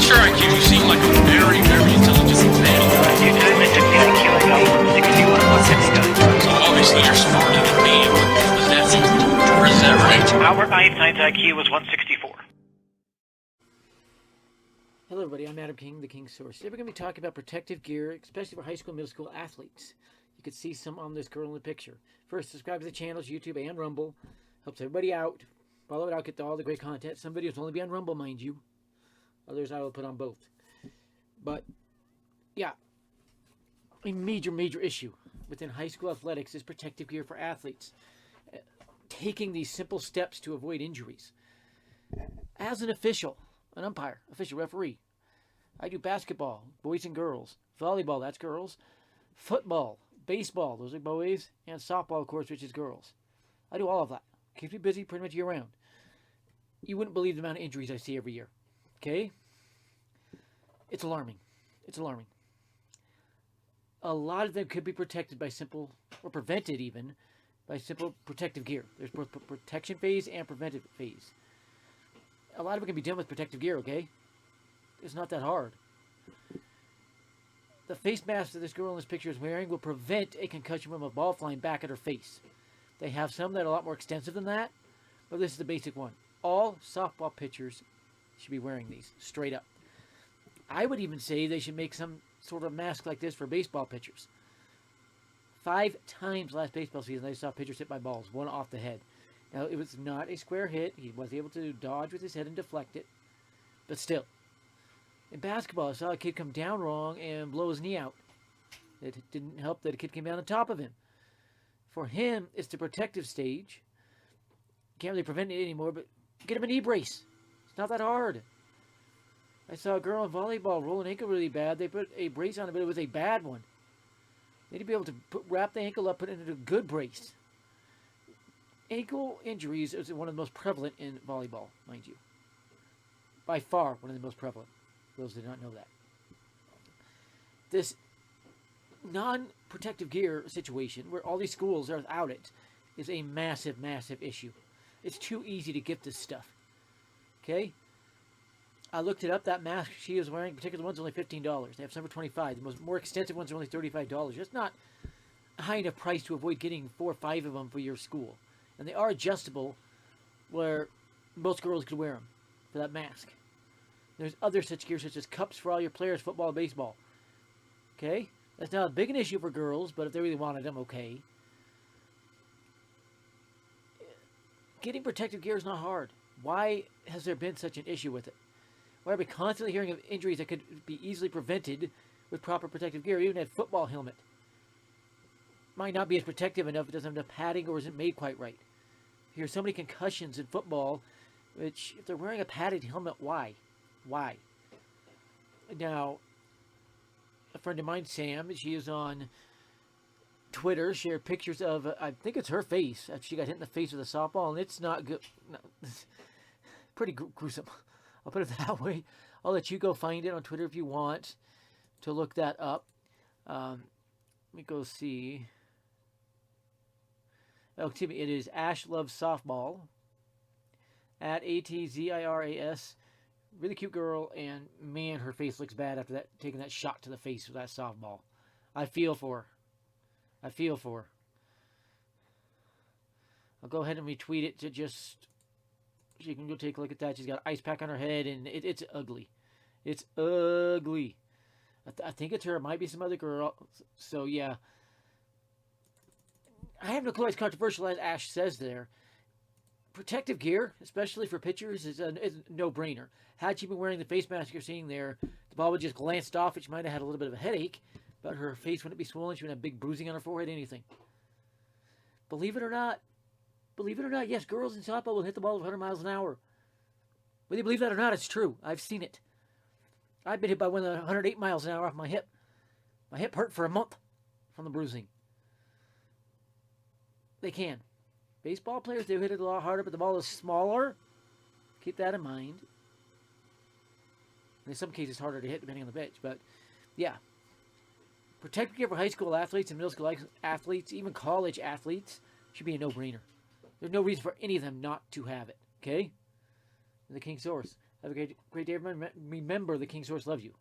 What's your IQ? You seem like a very, very intelligent man. You did mention IQing of 61 169. So obviously you're smarter than me. What does that mean? Or is that right? Albert Einstein's IQ was 164. Hello everybody, I'm Adam King, TheKingSource. Today we're going to be talking about protective gear, especially for high school and middle school athletes. You can see some on this girl in the picture. First, subscribe to the channels, YouTube and Rumble. Helps everybody out. Follow it out, get all the great content. Some videos will only be on Rumble, mind you. Others I will put on both. But, yeah, a major, major issue within high school athletics is protective gear for athletes. Taking these simple steps to avoid injuries. As an official, an umpire, official referee, I do basketball, boys and girls, volleyball, that's girls, football, baseball, those are boys, and softball, of course, which is girls. I do all of that. Keeps me busy pretty much year round. You wouldn't believe the amount of injuries I see every year. Okay? It's alarming. It's alarming. A lot of them could be protected by simple, or prevented even, by simple protective gear. There's both protection phase and preventive phase. A lot of it can be done with protective gear, okay? It's not that hard. The face mask that this girl in this picture is wearing will prevent a concussion from a ball flying back at her face. They have some that are a lot more extensive than that, but this is the basic one. All softball pitchers should be wearing these, straight up. I would even say they should make some sort of mask like this for baseball pitchers. 5 times last baseball season I saw pitchers hit by balls, one off the head. Now, it was not a square hit. He was able to dodge with his head and deflect it. But still. In basketball, I saw a kid come down wrong and blow his knee out. It didn't help that a kid came down on top of him. For him, it's the protective stage. Can't really prevent it anymore, but get him a knee brace. It's not that hard. I saw a girl in volleyball roll an ankle really bad. They put a brace on it, but it was a bad one. They need to be able to wrap the ankle up, put it into a good brace. Ankle injuries is one of the most prevalent in volleyball, mind you. By far, one of the most prevalent. For those who did not know that. This non-protective gear situation, where all these schools are without it, is a massive, massive issue. It's too easy to get this stuff. Okay? I looked it up. That mask she was wearing, particular one's only $15. They have some for $25. The more extensive ones are only $35. That's not a high enough price to avoid getting 4 or 5 of them for your school. And they are adjustable, where most girls could wear them for that mask. There's other such gear, such as cups for all your players, football and baseball. Okay? That's not a big an issue for girls, but if they really wanted them, okay. Getting protective gear is not hard. Why has there been such an issue with it? Why are we constantly hearing of injuries that could be easily prevented with proper protective gear? Even a football helmet might not be as protective enough if it doesn't have enough padding or isn't made quite right. You hear so many concussions in football, which, if they're wearing a padded helmet, why? Why? Now, a friend of mine, Sam, she is on Twitter, shared pictures of, I think it's her face. She got hit in the face with a softball, and it's not good. No, pretty gruesome. I'll put it that way. I'll let you go find it on Twitter if you want to look that up. Let me go see. Oh, excuse me. It is Ash Loves Softball at ATZIRAS. Really cute girl, and man, her face looks bad after that, taking that shot to the face with that softball. I feel for her. I feel for her. I'll go ahead and retweet it to just, so you can go take a look at that. She's got an ice pack on her head, and it's ugly. It's ugly. I think it's her. It might be some other girl. So, yeah. I have no clue. It's controversial, as Ash says there. Protective gear, especially for pitchers, is a no-brainer. Had she been wearing the face mask you're seeing there, the ball would just glanced off, and she might have had a little bit of a headache, but her face wouldn't be swollen. She wouldn't have big bruising on her forehead, anything. Believe it or not, yes, girls in softball will hit the ball at 100 miles an hour. Whether you believe that or not, it's true. I've seen it. I've been hit by one of the 108 miles an hour off my hip. My hip hurt for a month from the bruising. They can. Baseball players, they hit it a lot harder, but the ball is smaller. Keep that in mind. In some cases, harder to hit depending on the pitch. But, yeah. Protective gear for high school athletes and middle school athletes, even college athletes, should be a no-brainer. There's no reason for any of them not to have it. Okay? The King Source. Have a great day, everyone. Remember, the King Source loves you.